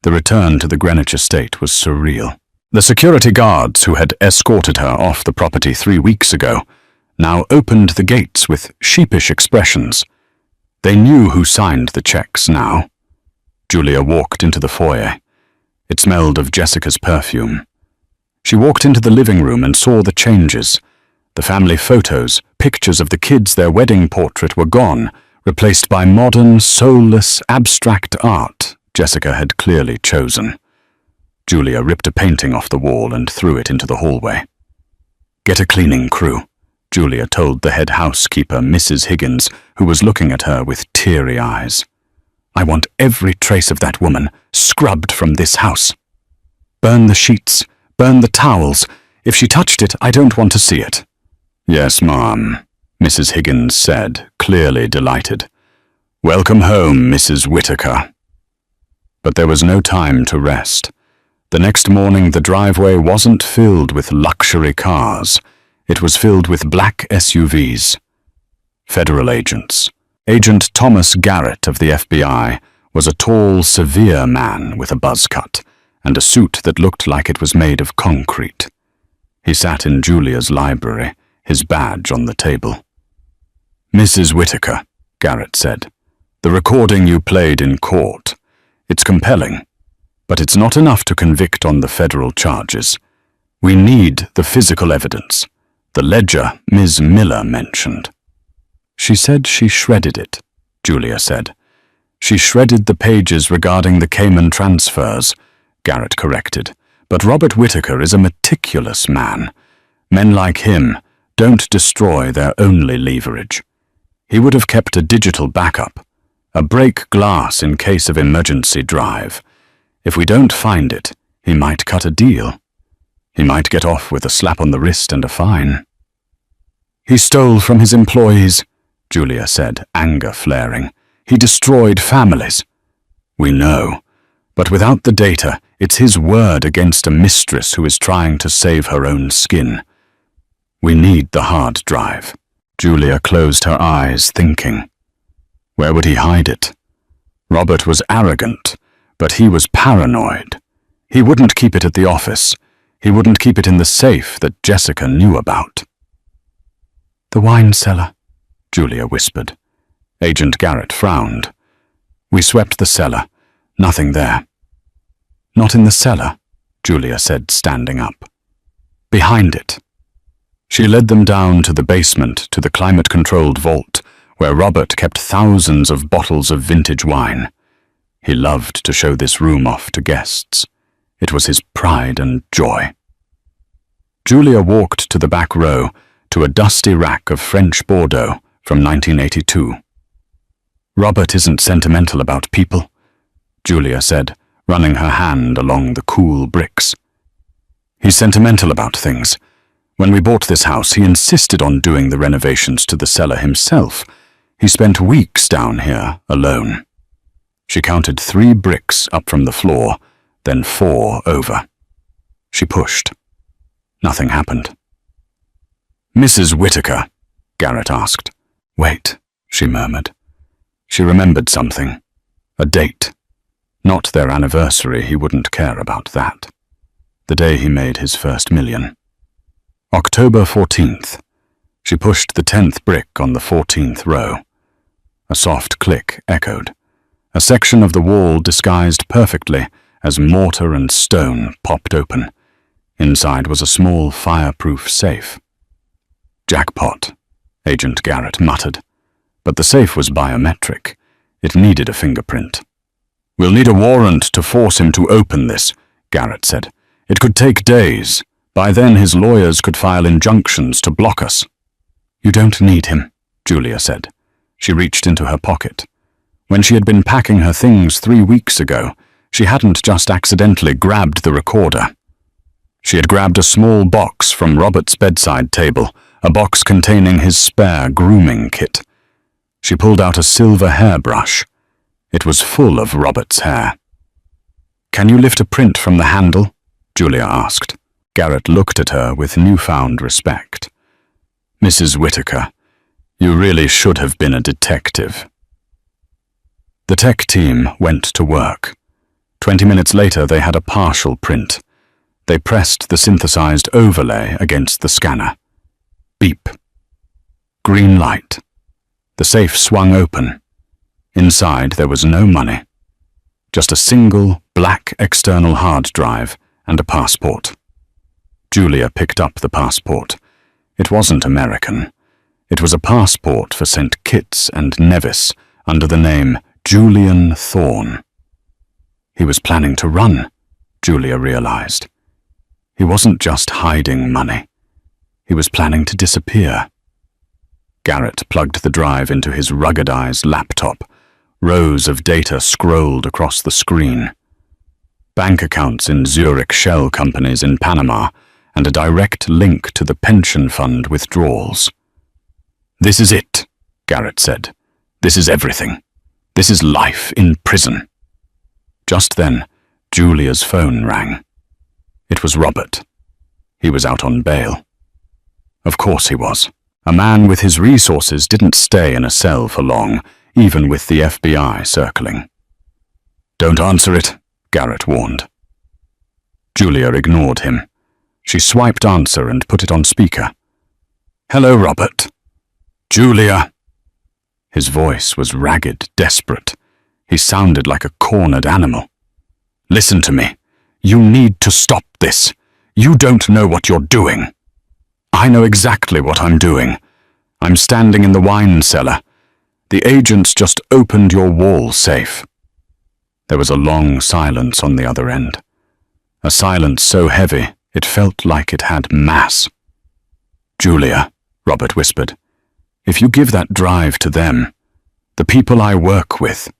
The return to the Greenwich estate was surreal. The security guards who had escorted her off the property 3 weeks ago now opened the gates with sheepish expressions. They knew who signed the checks now. Julia walked into the foyer. It smelled of Jessica's perfume. She walked into the living room and saw the changes. The family photos, pictures of the kids' their wedding portrait were gone, replaced by modern, soulless, abstract art Jessica had clearly chosen. Julia ripped a painting off the wall and threw it into the hallway. Get a cleaning crew, Julia told the head housekeeper, Mrs. Higgins, who was looking at her with teary eyes. I want every trace of that woman scrubbed from this house. Burn the sheets, burn the towels. If she touched it, I don't want to see it. Yes, ma'am, Mrs. Higgins said, clearly delighted. Welcome home, Mrs. Whittaker. But there was no time to rest. The next morning the driveway wasn't filled with luxury cars. It was filled with black SUVs. Federal agents. Agent Thomas Garrett of the FBI was a tall, severe man with a buzz cut and a suit that looked like it was made of concrete. He sat in Julia's library, his badge on the table. Mrs. Whittaker, Garrett said, the recording you played in court. It's compelling, but it's not enough to convict on the federal charges. We need the physical evidence, the ledger Ms. Miller mentioned. She said she shredded it, Julia said. She shredded the pages regarding the Cayman transfers, Garrett corrected. But Robert Whittaker is a meticulous man. Men like him don't destroy their only leverage. He would have kept a digital backup, A break glass in case of emergency drive. If we don't find it, he might cut a deal. He might get off with a slap on the wrist and a fine. He stole from his employees, Julia said, anger flaring. He destroyed families. We know, but without the data, it's his word against a mistress who is trying to save her own skin. We need the hard drive. Julia closed her eyes, thinking. Where would he hide it? Robert was arrogant, but he was paranoid. He wouldn't keep it at the office. He wouldn't keep it in the safe that Jessica knew about. The wine cellar, Julia whispered. Agent Garrett frowned. We swept the cellar. Nothing there. Not in the cellar, Julia said, standing up. Behind it. She led them down to the basement, to the climate-controlled vault, where Robert kept thousands of bottles of vintage wine. He loved to show this room off to guests. It was his pride and joy. Julia walked to the back row, to a dusty rack of French Bordeaux from 1982. Robert isn't sentimental about people, Julia said, running her hand along the cool bricks. He's sentimental about things. When we bought this house, he insisted on doing the renovations to the cellar himself. He spent weeks down here, alone. She counted 3 bricks up from the floor, then 4 over. She pushed. Nothing happened. Mrs. Whittaker, Garrett asked. Wait, she murmured. She remembered something. A date. Not their anniversary, he wouldn't care about that. The day he made his first million. October 14th. She pushed the 10th brick on the 14th row. A soft click echoed. A section of the wall disguised perfectly as mortar and stone popped open. Inside was a small fireproof safe. Jackpot, Agent Garrett muttered. But the safe was biometric. It needed a fingerprint. We'll need a warrant to force him to open this, Garrett said. It could take days. By then his lawyers could file injunctions to block us. You don't need him, Julia said. She reached into her pocket. When she had been packing her things 3 weeks ago, she hadn't just accidentally grabbed the recorder. She had grabbed a small box from Robert's bedside table, a box containing his spare grooming kit. She pulled out a silver hairbrush. It was full of Robert's hair. Can you lift a print from the handle? Julia asked. Garrett looked at her with newfound respect. Mrs. Whittaker, you really should have been a detective. The tech team went to work. 20 minutes later, they had a partial print. They pressed the synthesized overlay against the scanner. Beep. Green light. The safe swung open. Inside, there was no money. Just a single, black external hard drive and a passport. Julia picked up the passport. It wasn't American. It was a passport for St. Kitts and Nevis under the name Julian Thorne. He was planning to run, Julia realized. He wasn't just hiding money. He was planning to disappear. Garrett plugged the drive into his ruggedized laptop. Rows of data scrolled across the screen. Bank accounts in Zurich shell companies in Panama, and a direct link to the pension fund withdrawals. This is it, Garrett said. This is everything. This is life in prison. Just then, Julia's phone rang. It was Robert. He was out on bail. Of course he was. A man with his resources didn't stay in a cell for long, even with the FBI circling. Don't answer it, Garrett warned. Julia ignored him. She swiped answer and put it on speaker. Hello, Robert. Julia. His voice was ragged, desperate. He sounded like a cornered animal. Listen to me. You need to stop this. You don't know what you're doing. I know exactly what I'm doing. I'm standing in the wine cellar. The agents just opened your wall safe. There was a long silence on the other end. A silence so heavy it felt like it had mass. Julia, Robert whispered, if you give that drive to them, The people I work with.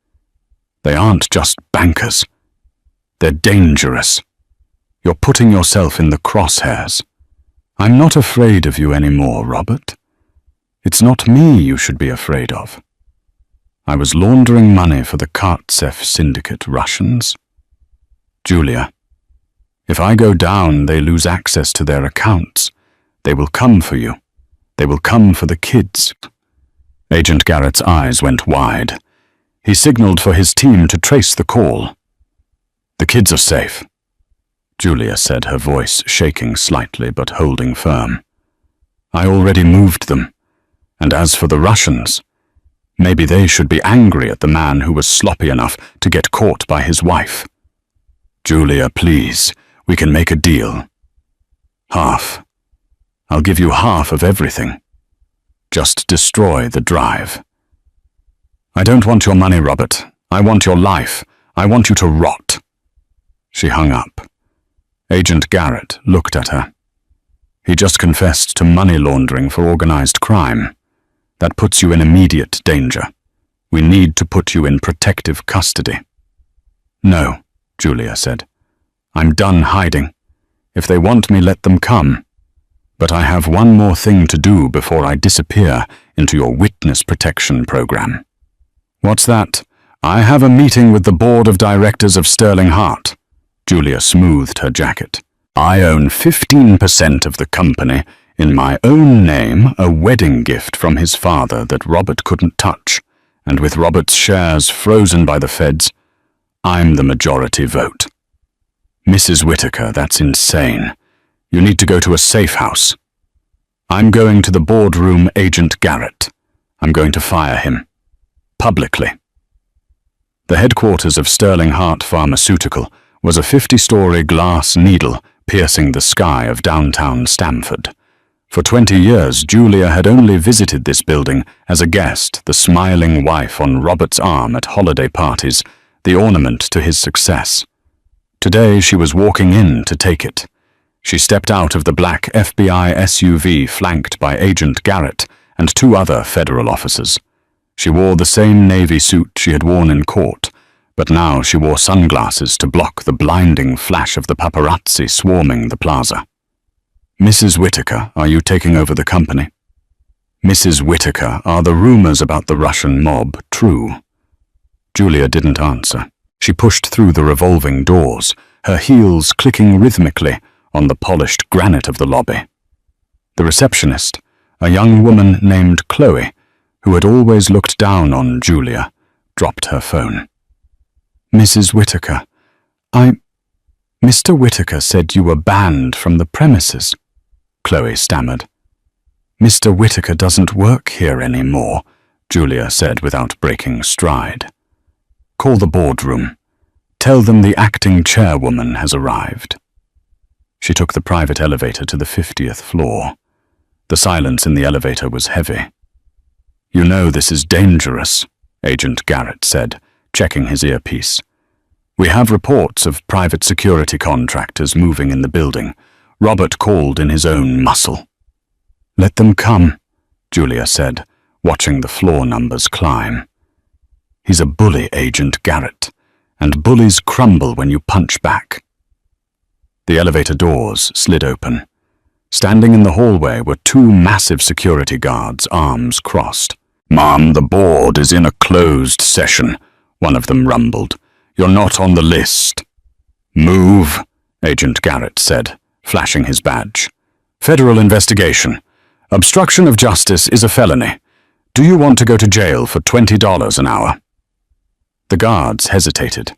They aren't just bankers. They're dangerous. You're putting yourself in the crosshairs. I'm not afraid of you anymore, Robert. It's not me you should be afraid of. I was laundering money for the Kartsev syndicate Russians. Julia, if I go down, they lose access to their accounts. They will come for you. They will come for the kids. Agent Garrett's eyes went wide. He signaled for his team to trace the call. The kids are safe, Julia said, her voice shaking slightly but holding firm. I already moved them. And as for the Russians, maybe they should be angry at the man who was sloppy enough to get caught by his wife. Julia, please, we can make a deal. Half. I'll give you half of everything. Just destroy the drive. I don't want your money, Robert. I want your life. I want you to rot. She hung up. Agent Garrett looked at her. He just confessed to money laundering for organized crime. That puts you in immediate danger. We need to put you in protective custody. No, Julia said. I'm done hiding. If they want me, let them come. But I have one more thing to do before I disappear into your witness protection program. What's that? I have a meeting with the board of directors of Sterling Heart. Julia smoothed her jacket. I own 15% of the company, in my own name, a wedding gift from his father that Robert couldn't touch, and with Robert's shares frozen by the feds, I'm the majority vote. Mrs. Whittaker, that's insane. You need to go to a safe house. I'm going to the boardroom Agent Garrett. I'm going to fire him. Publicly. The headquarters of Sterling Heart Pharmaceutical was a 50-story glass needle piercing the sky of downtown Stamford. For 20 years, Julia had only visited this building as a guest, the smiling wife on Robert's arm at holiday parties, the ornament to his success. Today she was walking in to take it. She stepped out of the black FBI SUV flanked by Agent Garrett and 2 other federal officers. She wore the same navy suit she had worn in court, but now she wore sunglasses to block the blinding flash of the paparazzi swarming the plaza. Mrs. Whittaker, are you taking over the company? Mrs. Whittaker, are the rumors about the Russian mob true? Julia didn't answer. She pushed through the revolving doors, her heels clicking rhythmically on the polished granite of the lobby. The receptionist, a young woman named Chloe, who had always looked down on Julia, dropped her phone. Mrs. Whittaker, Mr. Whittaker said you were banned from the premises, Chloe stammered. Mr. Whittaker doesn't work here anymore, Julia said without breaking stride. Call the boardroom. Tell them the acting chairwoman has arrived. She took the private elevator to the 50th floor. The silence in the elevator was heavy. You know this is dangerous, Agent Garrett said, checking his earpiece. We have reports of private security contractors moving in the building. Robert called in his own muscle. Let them come, Julia said, watching the floor numbers climb. He's a bully, Agent Garrett, and bullies crumble when you punch back. The elevator doors slid open. Standing in the hallway were 2 massive security guards, arms crossed. Ma'am, the board is in a closed session, one of them rumbled. You're not on the list. Move, Agent Garrett said, flashing his badge. Federal investigation. Obstruction of justice is a felony. Do you want to go to jail for $20 an hour? The guards hesitated.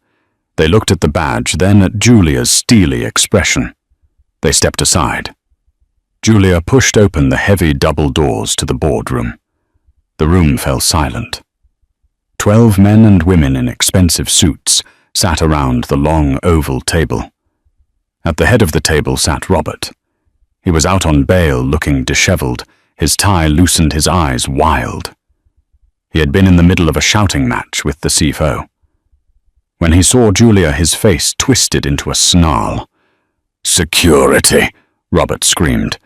They looked at the badge, then at Julia's steely expression. They stepped aside. Julia pushed open the heavy double doors to the boardroom. The room fell silent. 12 men and women in expensive suits sat around the long oval table. At the head of the table sat Robert. He was out on bail, looking disheveled, his tie loosened, his eyes wild. He had been in the middle of a shouting match with the CFO. When he saw Julia, his face twisted into a snarl. Security, Robert screamed.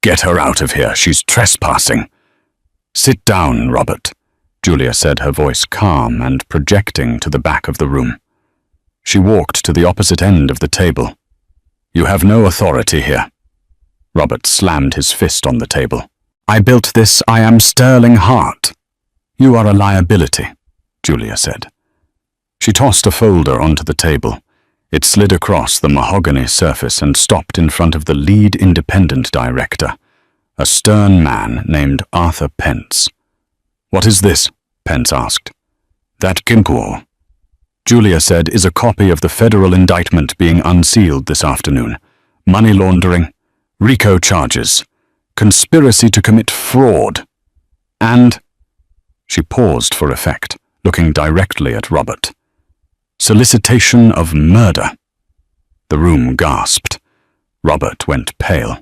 Get her out of here, she's trespassing. Sit down, Robert. Julia said, her voice calm and projecting to the back of the room. She walked to the opposite end of the table. You have no authority here. Robert slammed his fist on the table. I built this. I am Sterling Hart. You are a liability, Julia said. She tossed a folder onto the table. It slid across the mahogany surface and stopped in front of the lead independent director, a stern man named Arthur Pence. What is this? Pence asked. That Gimpwall, Julia said, is a copy of the federal indictment being unsealed this afternoon. Money laundering, RICO charges, conspiracy to commit fraud, and... She paused for effect, looking directly at Robert. Solicitation of murder. The room gasped. Robert went pale.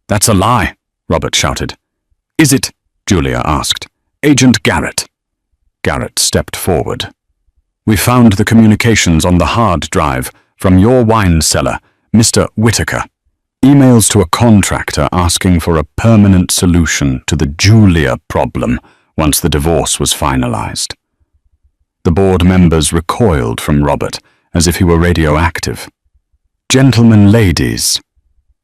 That's a lie, Robert shouted. Is it? Julia asked. Agent Garrett. Garrett stepped forward. We found the communications on the hard drive from your wine cellar, Mr. Whitaker. Emails to a contractor asking for a permanent solution to the Julia problem once the divorce was finalized. The board members recoiled from Robert as if he were radioactive. Gentlemen, ladies,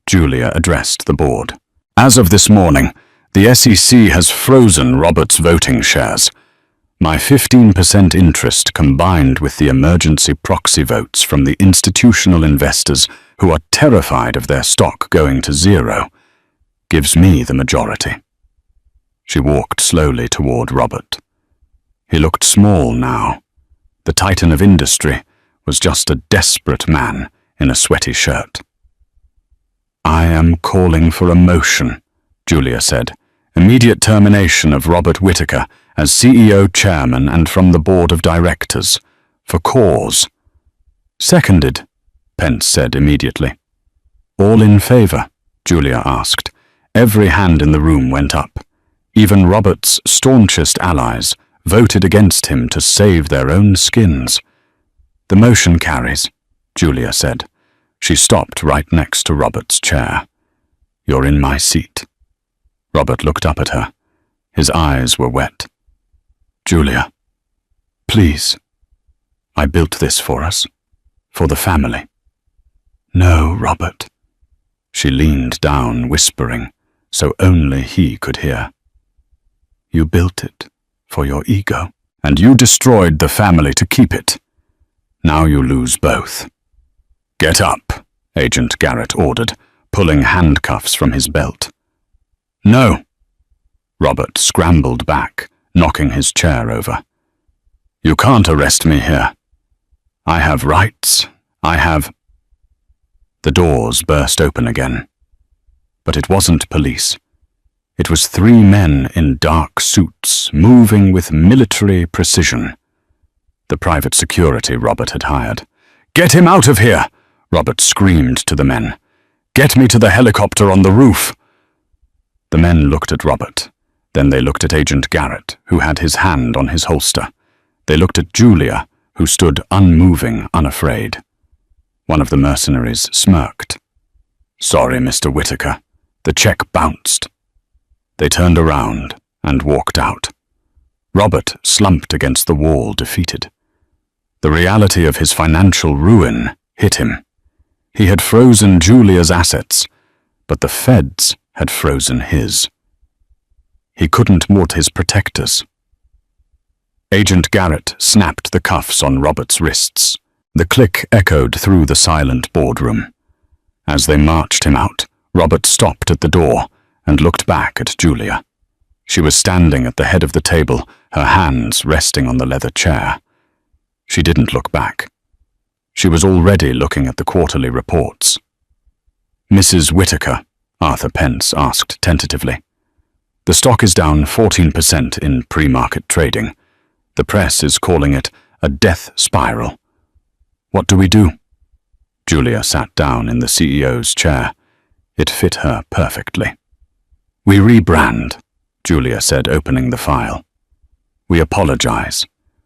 Julia addressed the board. As of this morning, the SEC has frozen Robert's voting shares. My 15% interest, combined with the emergency proxy votes from the institutional investors who are terrified of their stock going to zero, gives me the majority. She walked slowly toward Robert. He looked small now. The titan of industry was just a desperate man in a sweaty shirt. I am calling for a motion, Julia said. Immediate termination of Robert Whitaker as CEO chairman and from the board of directors, for cause. Seconded, Pence said immediately. All in favor? Julia asked. Every hand in the room went up. Even Robert's staunchest allies voted against him to save their own skins. The motion carries, Julia said. She stopped right next to Robert's chair. You're in my seat. Robert looked up at her. His eyes were wet. Julia, please. I built this for us, for the family. No, Robert. She leaned down, whispering, so only he could hear. You built it for your ego, and you destroyed the family to keep it. Now you lose both. Get up, Agent Garrett ordered, pulling handcuffs from his belt. No. Robert scrambled back, knocking his chair over. You can't arrest me here. I have rights. I have... The doors burst open again. But it wasn't police. It was 3 men in dark suits, moving with military precision. The private security Robert had hired. Get him out of here! Robert screamed to the men. Get me to the helicopter on the roof! The men looked at Robert. Then they looked at Agent Garrett, who had his hand on his holster. They looked at Julia, who stood unmoving, unafraid. One of the mercenaries smirked. Sorry, Mr. Whitaker. The check bounced. They turned around and walked out. Robert slumped against the wall, defeated. The reality of his financial ruin hit him. He had frozen Julia's assets, but the feds had frozen his. He couldn't moot his protectors. Agent Garrett snapped the cuffs on Robert's wrists. The click echoed through the silent boardroom. As they marched him out, Robert stopped at the door and looked back at Julia. She was standing at the head of the table, her hands resting on the leather chair. She didn't look back. She was already looking at the quarterly reports. Mrs. Whitaker, Arthur Pence asked tentatively. The stock is down 14% in pre-market trading. The press is calling it a death spiral. What do we do? Julia sat down in the CEO's chair. It fit her perfectly. We rebrand, Julia said, opening the file. We apologize.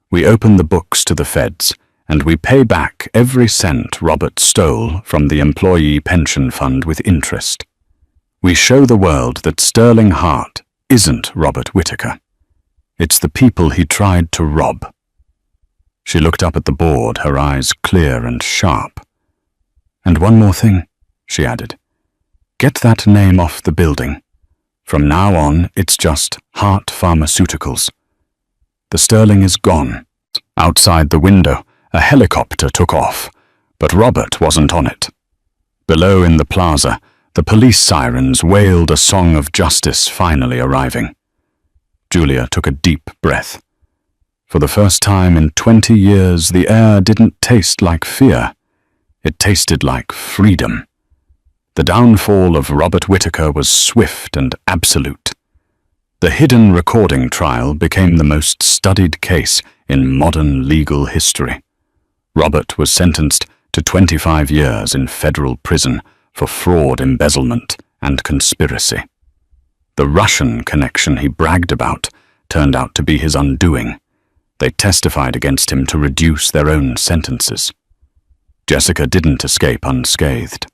We open the books to the feds, and we pay back every cent Robert stole from the employee pension fund with interest. We show the world that Sterling Hart isn't Robert Whitaker. It's the people he tried to rob. She looked up at the board, her eyes clear and sharp. And one more thing, she added. Get that name off the building. From now on, it's just Heart Pharmaceuticals. The sterling is gone. Outside the window, a helicopter took off, but Robert wasn't on it. Below in the plaza, the police sirens wailed a song of justice finally arriving. Julia took a deep breath. For the first time in 20 years, the air didn't taste like fear. It tasted like freedom. The downfall of Robert Whittaker was swift and absolute. The hidden recording trial became the most studied case in modern legal history. Robert was sentenced to 25 years in federal prison for fraud, embezzlement, and conspiracy. The Russian connection he bragged about turned out to be his undoing. They testified against him to reduce their own sentences. Jessica didn't escape unscathed.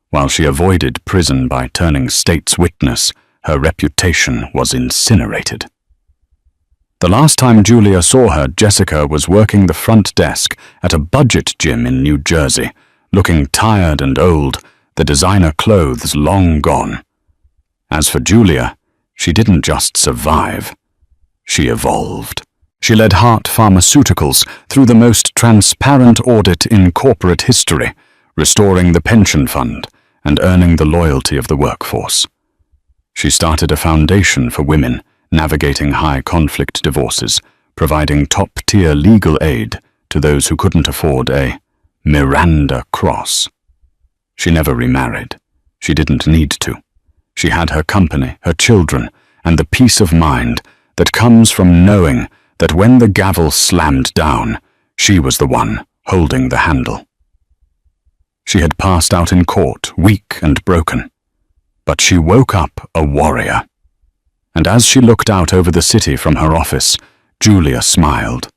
While she avoided prison by turning state's witness, her reputation was incinerated. The last time Julia saw her, Jessica was working the front desk at a budget gym in New Jersey, looking tired and old, the designer clothes long gone. As for Julia, she didn't just survive. She evolved. She led Heart Pharmaceuticals through the most transparent audit in corporate history, restoring the pension fund and earning the loyalty of the workforce. She started a foundation for women, navigating high-conflict divorces, providing top-tier legal aid to those who couldn't afford a Miranda Cross. She never remarried. She didn't need to. She had her company, her children, and the peace of mind that comes from knowing that when the gavel slammed down, she was the one holding the handle. She had passed out in court, weak and broken, but she woke up a warrior. And as she looked out over the city from her office, Julia smiled.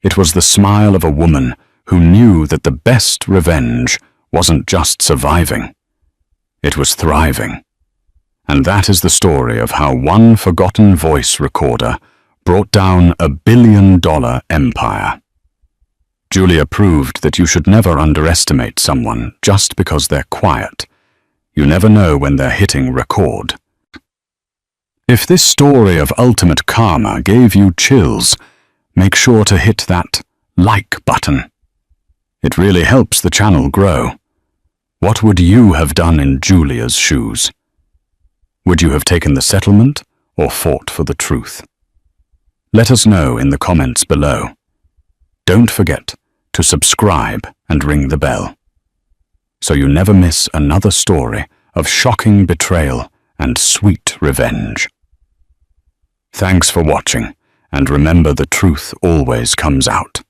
It was the smile of a woman who knew that the best revenge wasn't just surviving, it was thriving. And that is the story of how one forgotten voice recorder brought down a billion-dollar empire. Julia proved that you should never underestimate someone just because they're quiet. You never know when they're hitting record. If this story of ultimate karma gave you chills, make sure to hit that like button. It really helps the channel grow. What would you have done in Julia's shoes? Would you have taken the settlement or fought for the truth? Let us know in the comments below. Don't forget to subscribe and ring the bell, so you never miss another story of shocking betrayal and sweet revenge. Thanks for watching, and remember the truth always comes out.